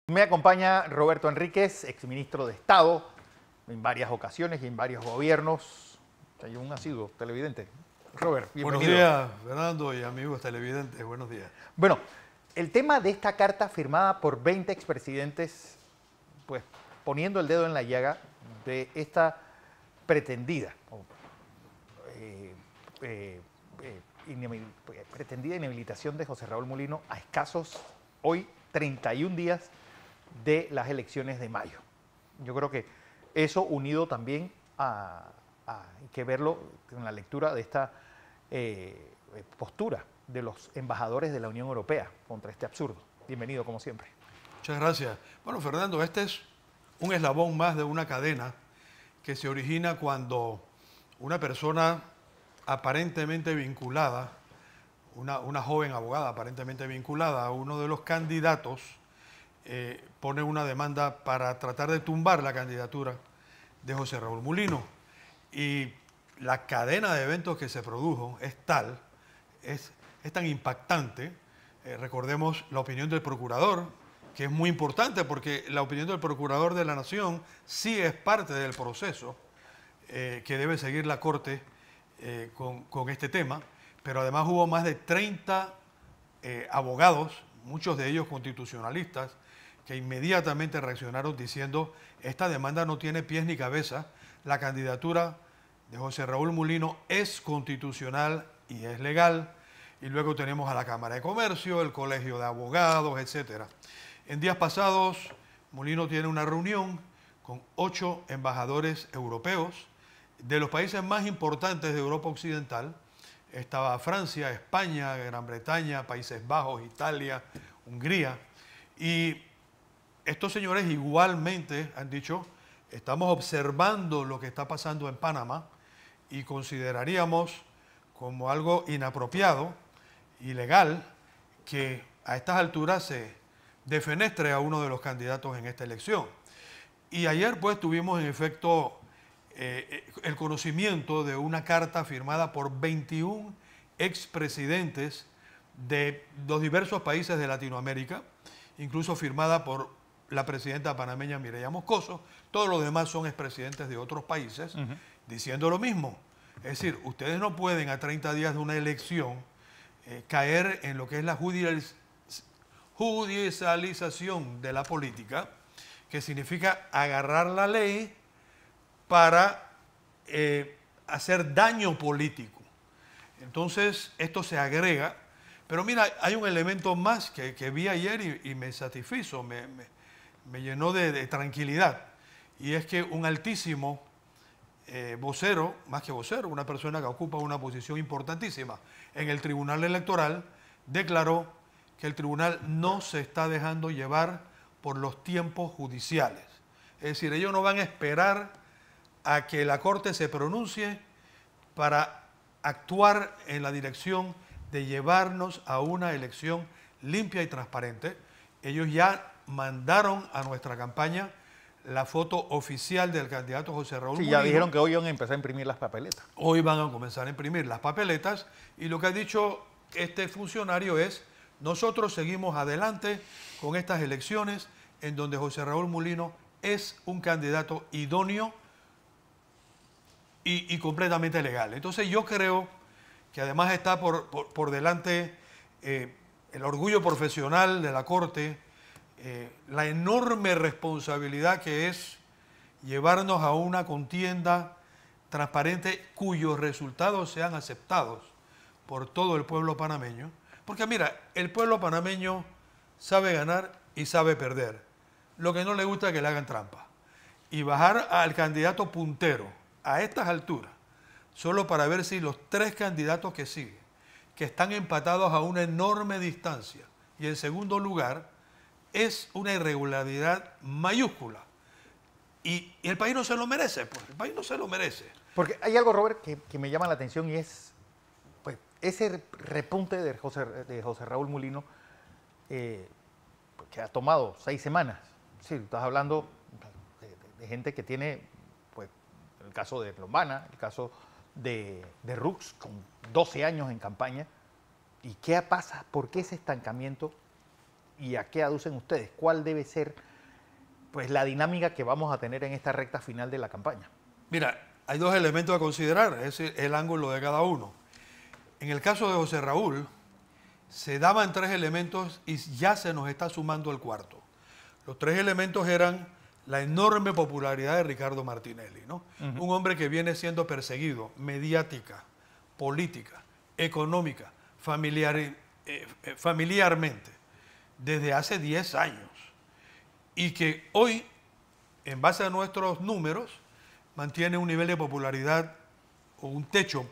Me acompaña Roberto Enríquez, exministro de Estado, en varias ocasiones y en varios gobiernos. Hay un asiduo televidente. Robert, bienvenido. Buenos días, Fernando y amigos televidentes, buenos días. Bueno, el tema de esta carta firmada por 20 expresidentes, pues poniendo el dedo en la llaga de esta pretendida pretendida inhabilitación de José Raúl Mulino a escasos, hoy, 31 días de las elecciones de mayo. Yo creo que eso unido también hay que verlo en la lectura de esta postura de los embajadores de la Unión Europea contra este absurdo. Bienvenido, como siempre. Muchas gracias. Bueno, Fernando, este es un eslabón más de una cadena que se origina cuando una persona aparentemente vinculada, una joven abogada aparentemente vinculada a uno de los candidatos, pone una demanda para tratar de tumbar la candidatura de José Raúl Mulino. Y la cadena de eventos que se produjo es tal, es tan impactante. Recordemos la opinión del procurador, que es muy importante porque la opinión del procurador de la Nación sí es parte del proceso que debe seguir la Corte con este tema, pero además hubo más de 30 abogados, muchos de ellos constitucionalistas, que inmediatamente reaccionaron diciendo: esta demanda no tiene pies ni cabeza, la candidatura de José Raúl Mulino es constitucional y es legal. Y luego tenemos a la Cámara de Comercio, el Colegio de Abogados, etc. En días pasados, Mulino tiene una reunión con 8 embajadores europeos de los países más importantes de Europa Occidental. Estaba Francia, España, Gran Bretaña, Países Bajos, Italia, Hungría. Y estos señores igualmente han dicho: estamos observando lo que está pasando en Panamá y consideraríamos como algo inapropiado, ilegal, que a estas alturas se defenestre a uno de los candidatos en esta elección. Y ayer pues tuvimos en efecto el conocimiento de una carta firmada por 21 expresidentes de los diversos países de Latinoamérica, incluso firmada por la presidenta panameña Mireya Moscoso. Todos los demás son expresidentes de otros países, diciendo lo mismo. Es decir, ustedes no pueden a 30 días de una elección caer en lo que es la judicialización de la política, que significa agarrar la ley para hacer daño político. Entonces, esto se agrega. Pero mira, hay un elemento más que vi ayer y me satisfizo, me llenó de tranquilidad. Y es que un altísimo vocero, más que vocero, una persona que ocupa una posición importantísima en el Tribunal Electoral, declaró que el tribunal no se está dejando llevar por los tiempos judiciales. Es decir, ellos no van a esperar a que la Corte se pronuncie para actuar en la dirección de llevarnos a una elección limpia y transparente. Ellos ya mandaron a nuestra campaña la foto oficial del candidato José Raúl Mulino. Ya dijeron que hoy van a empezar a imprimir las papeletas. Hoy van a comenzar a imprimir las papeletas y lo que ha dicho este funcionario es: nosotros seguimos adelante con estas elecciones en donde José Raúl Mulino es un candidato idóneo y completamente legal. Entonces yo creo que además está por delante el orgullo profesional de la Corte, la enorme responsabilidad que es llevarnos a una contienda transparente cuyos resultados sean aceptados por todo el pueblo panameño. Porque mira, el pueblo panameño sabe ganar y sabe perder. Lo que no le gusta es que le hagan trampa. Y bajar al candidato puntero a estas alturas, solo para ver si los 3 candidatos que siguen, que están empatados a una enorme distancia, y en segundo lugar, es una irregularidad mayúscula. Y el país no se lo merece, pues, el país no se lo merece. Porque hay algo, Robert, que me llama la atención y es pues, ese repunte de José Raúl Mulino que ha tomado 6 semanas. Sí, estás hablando de gente que tiene, pues, el caso de Lombana, el caso de Rux, con 12 años en campaña. ¿Y qué pasa? ¿Por qué ese estancamiento ¿Y a qué aducen ustedes? ¿Cuál debe ser pues, la dinámica que vamos a tener en esta recta final de la campaña? Mira, hay dos elementos a considerar, es el ángulo de cada uno. En el caso de José Raúl, se daban tres elementos y ya se nos está sumando el cuarto. Los tres elementos eran la enorme popularidad de Ricardo Martinelli, ¿no? Un hombre que viene siendo perseguido mediática, política, económica, familiarmente, desde hace 10 años. Y que hoy, en base a nuestros números, mantiene un nivel de popularidad o un techo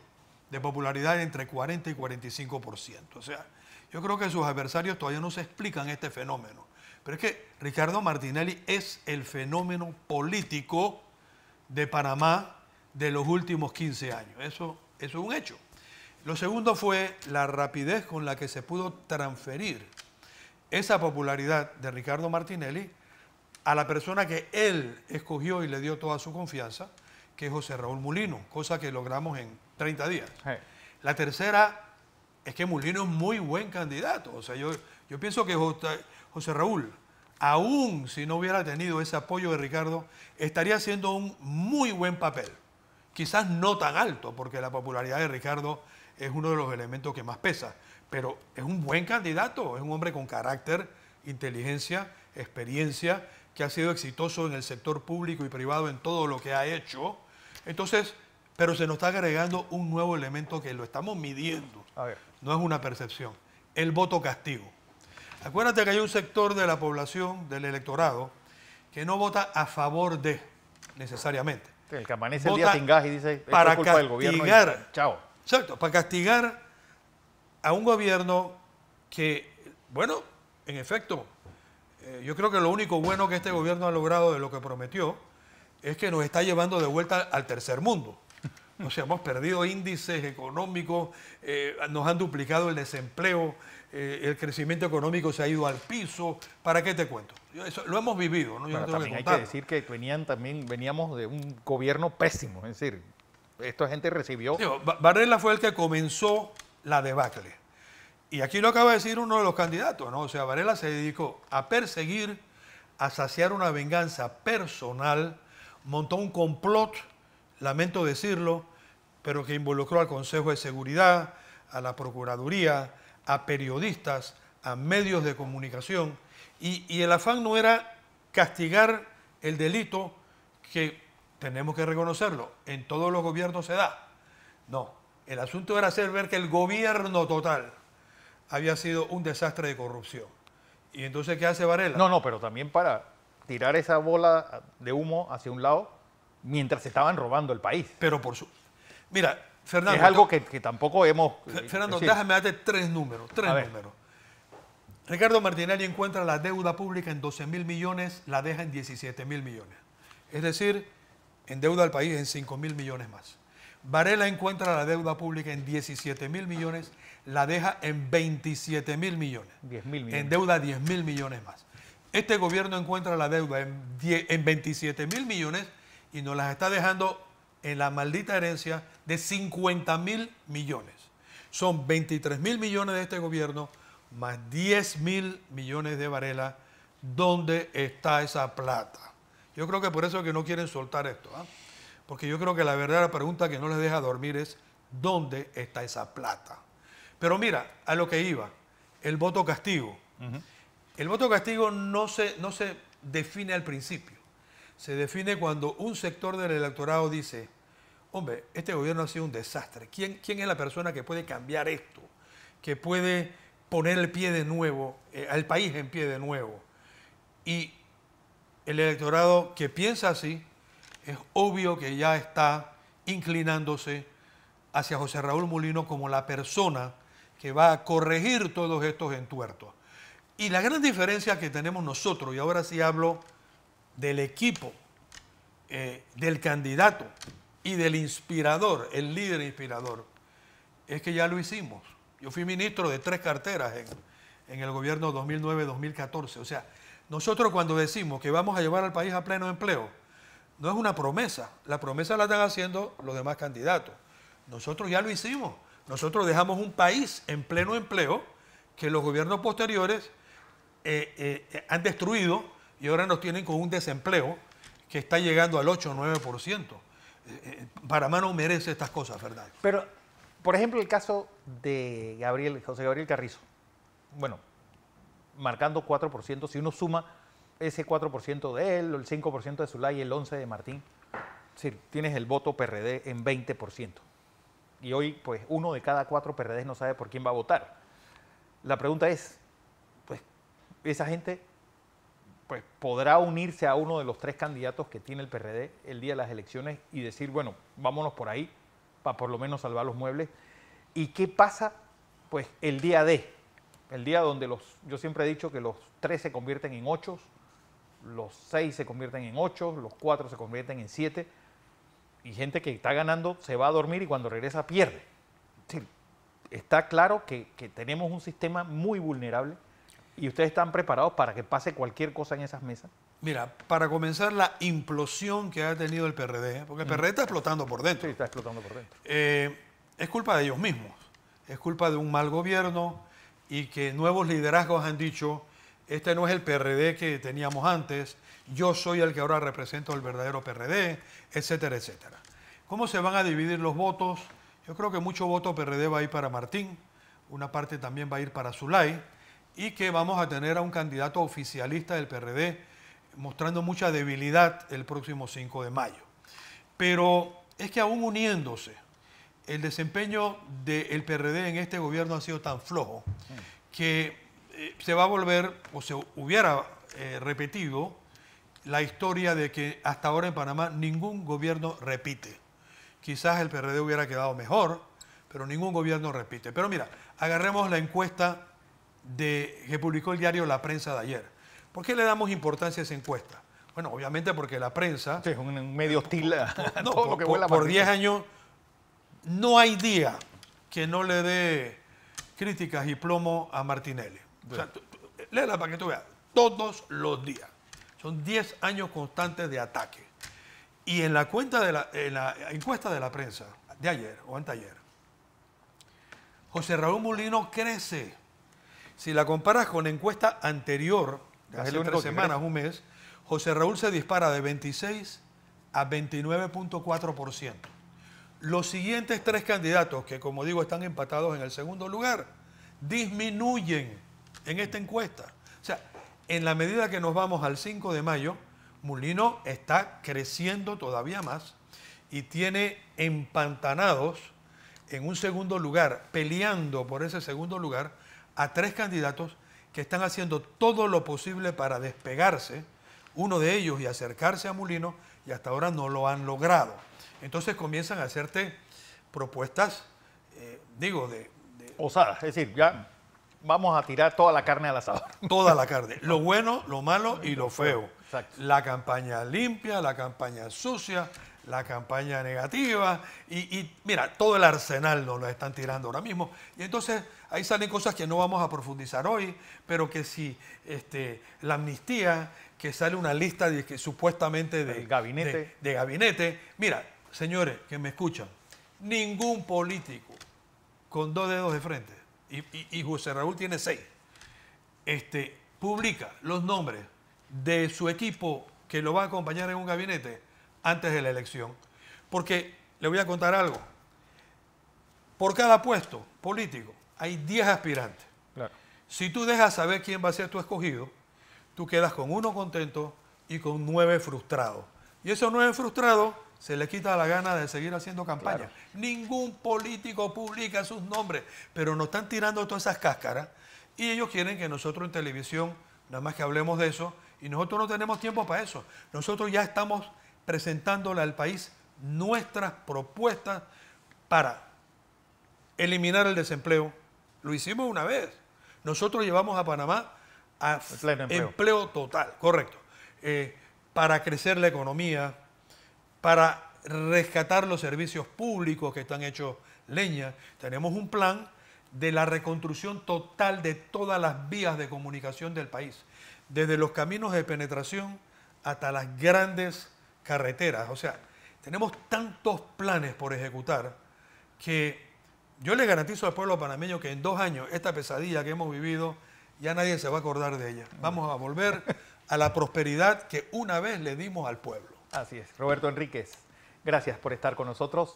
de popularidad entre 40 y 45%. O sea, yo creo que sus adversarios todavía no se explican este fenómeno. Pero es que Ricardo Martinelli es el fenómeno político de Panamá de los últimos 15 años. Eso es un hecho. Lo segundo fue la rapidez con la que se pudo transferir esa popularidad de Ricardo Martinelli a la persona que él escogió y le dio toda su confianza, que es José Raúl Mulino, cosa que logramos en 30 días. Sí. La tercera es que Mulino es muy buen candidato. O sea, yo pienso que José Raúl, aún si no hubiera tenido ese apoyo de Ricardo, estaría haciendo un muy buen papel. Quizás no tan alto, porque la popularidad de Ricardo es uno de los elementos que más pesa, pero es un buen candidato, es un hombre con carácter, inteligencia, experiencia, que ha sido exitoso en el sector público y privado en todo lo que ha hecho. Entonces, pero se nos está agregando un nuevo elemento que lo estamos midiendo. A ver. No es una percepción. El voto castigo. Acuérdate que hay un sector de la población, del electorado, que no vota a favor de, necesariamente. El que amanece el día sin gas y dice, para es culpa del gobierno. Y, chao. Exacto, para castigar a un gobierno que, bueno, en efecto, yo creo que lo único bueno que este gobierno ha logrado de lo que prometió es que nos está llevando de vuelta al tercer mundo. O sea, hemos perdido índices económicos, nos han duplicado el desempleo, el crecimiento económico se ha ido al piso. ¿Para qué te cuento? Eso, lo hemos vivido, ¿no? Yo bueno, no también hay que decir que veníamos de un gobierno pésimo, es decir, esta gente recibió... Varela fue el que comenzó la debacle. Y aquí lo acaba de decir uno de los candidatos, ¿no? O sea, Varela se dedicó a perseguir, a saciar una venganza personal, montó un complot, lamento decirlo, pero que involucró al Consejo de Seguridad, a la Procuraduría, a periodistas, a medios de comunicación. Y el afán no era castigar el delito que, tenemos que reconocerlo, en todos los gobiernos se da. No, el asunto era hacer ver que el gobierno total había sido un desastre de corrupción. ¿Y entonces qué hace Varela? No, pero también para tirar esa bola de humo hacia un lado mientras se estaban robando el país. Pero por su... Mira, Fernando... Es algo que tampoco hemos... Fernando, déjame darte tres números. Ricardo Martinelli encuentra la deuda pública en 12.000 millones, la deja en 17.000 millones. Es decir, endeuda al país en 5.000 millones más. Varela encuentra la deuda pública en 17.000 millones, la deja en 27.000 millones. 10.000 millones. Endeuda 10.000 millones más. Este gobierno encuentra la deuda en 27.000 millones y nos las está dejando en la maldita herencia de 50.000 millones. Son 23.000 millones de este gobierno más 10.000 millones de Varela. ¿Dónde está esa plata? Yo creo que por eso es que no quieren soltar esto, ¿eh? Porque yo creo que la verdadera pregunta que no les deja dormir es ¿dónde está esa plata? Pero mira, a lo que iba, el voto castigo. El voto castigo no se define al principio. Se define cuando un sector del electorado dice, hombre, este gobierno ha sido un desastre. ¿Quién es la persona que puede cambiar esto? Que puede poner el pie de nuevo, al país en pie de nuevo. Y el electorado que piensa así, es obvio que ya está inclinándose hacia José Raúl Mulino como la persona que va a corregir todos estos entuertos. Y la gran diferencia que tenemos nosotros, y ahora sí hablo del equipo, del candidato y del inspirador, el líder inspirador, es que ya lo hicimos. Yo fui ministro de 3 carteras en el gobierno 2009-2014. O sea, nosotros cuando decimos que vamos a llevar al país a pleno empleo, no es una promesa. La promesa la están haciendo los demás candidatos. Nosotros ya lo hicimos. Nosotros dejamos un país en pleno empleo que los gobiernos posteriores han destruido y ahora nos tienen con un desempleo que está llegando al 8 o 9%. Panamá no merece estas cosas, ¿verdad? Pero, por ejemplo, el caso de José Gabriel Carrizo. Bueno, marcando 4%, si uno suma ese 4% de él, el 5% de Zulay y el 11% de Martín, es decir, tienes el voto PRD en 20%. Y hoy, pues, 1 de cada 4 PRD no sabe por quién va a votar. La pregunta es, pues, esa gente pues, podrá unirse a uno de los 3 candidatos que tiene el PRD el día de las elecciones y decir, bueno, vámonos por ahí, para por lo menos salvar los muebles. ¿Y qué pasa, pues, el día D? El día donde yo siempre he dicho que los 3 se convierten en 8, los 6 se convierten en 8, los 4 se convierten en 7, y gente que está ganando se va a dormir y cuando regresa pierde. Sí, está claro que tenemos un sistema muy vulnerable y ustedes están preparados para que pase cualquier cosa en esas mesas. Mira, para comenzar la implosión que ha tenido el PRD, porque el PRD está explotando por dentro. Sí, está explotando por dentro. Es culpa de ellos mismos, es culpa de un mal gobierno y que nuevos liderazgos han dicho, este no es el PRD que teníamos antes, yo soy el que ahora represento el verdadero PRD, etcétera, etcétera. ¿Cómo se van a dividir los votos? Yo creo que mucho voto PRD va a ir para Martín, una parte también va a ir para Zulay, y que vamos a tener a un candidato oficialista del PRD mostrando mucha debilidad el próximo 5 de mayo. Pero es que aún uniéndose, el desempeño del PRD en este gobierno ha sido tan flojo que se va a volver, o se hubiera repetido, la historia de que hasta ahora en Panamá ningún gobierno repite. Quizás el PRD hubiera quedado mejor, pero ningún gobierno repite. Pero mira, agarremos la encuesta que publicó el diario La Prensa de ayer. ¿Por qué le damos importancia a esa encuesta? Bueno, obviamente porque la prensa... Sí, es un medio hostil a no, todo lo que vuela por Martín. 10 años no hay día que no le dé críticas y plomo a Martinelli. O sea, léela para que tú veas. Todos los días. Son 10 años constantes de ataque. Y en la encuesta de La Prensa de ayer o anteayer, José Raúl Mulino crece. Si la comparas con la encuesta anterior, de hace 3 semanas, un mes, José Raúl se dispara de 26 a 29.4%. Los siguientes 3 candidatos, que como digo están empatados en el segundo lugar, disminuyen en esta encuesta. O sea, en la medida que nos vamos al 5 de mayo, Mulino está creciendo todavía más y tiene empantanados en un segundo lugar, peleando por ese segundo lugar, a 3 candidatos que están haciendo todo lo posible para despegarse, uno de ellos, y acercarse a Mulino, y hasta ahora no lo han logrado. Entonces comienzan a hacerte propuestas, osadas, es decir, ya vamos a tirar toda la carne al asador. Toda la carne, lo bueno, lo malo y lo feo. Exacto. La campaña limpia, la campaña sucia, la campaña negativa, y mira, todo el arsenal nos lo están tirando ahora mismo. Y entonces ahí salen cosas que no vamos a profundizar hoy, pero que si la amnistía, que sale una lista que supuestamente de gabinete. Mira, señores que me escuchan, ningún político con 2 dedos de frente, y José Raúl tiene 6, publica los nombres de su equipo que lo va a acompañar en un gabinete antes de la elección. Porque le voy a contar algo. Por cada puesto político hay 10 aspirantes. Claro. Si tú dejas saber quién va a ser tu escogido, tú quedas con 1 contento y con 9 frustrados. Y esos 9 frustrados se les quita la gana de seguir haciendo campaña. Claro. Ningún político publica sus nombres, pero nos están tirando todas esas cáscaras y ellos quieren que nosotros en televisión, nada más que hablemos de eso, y nosotros no tenemos tiempo para eso. Nosotros ya estamos presentándole al país nuestras propuestas para eliminar el desempleo. Lo hicimos una vez. Nosotros llevamos a Panamá a empleo total, correcto. Para crecer la economía, para rescatar los servicios públicos que están hechos leña. Tenemos un plan de la reconstrucción total de todas las vías de comunicación del país, desde los caminos de penetración hasta las grandes carreteras. O sea, tenemos tantos planes por ejecutar que yo le garantizo al pueblo panameño que en 2 años esta pesadilla que hemos vivido ya nadie se va a acordar de ella. Vamos a volver a la prosperidad que una vez le dimos al pueblo. Así es. Roberto Enríquez, gracias por estar con nosotros.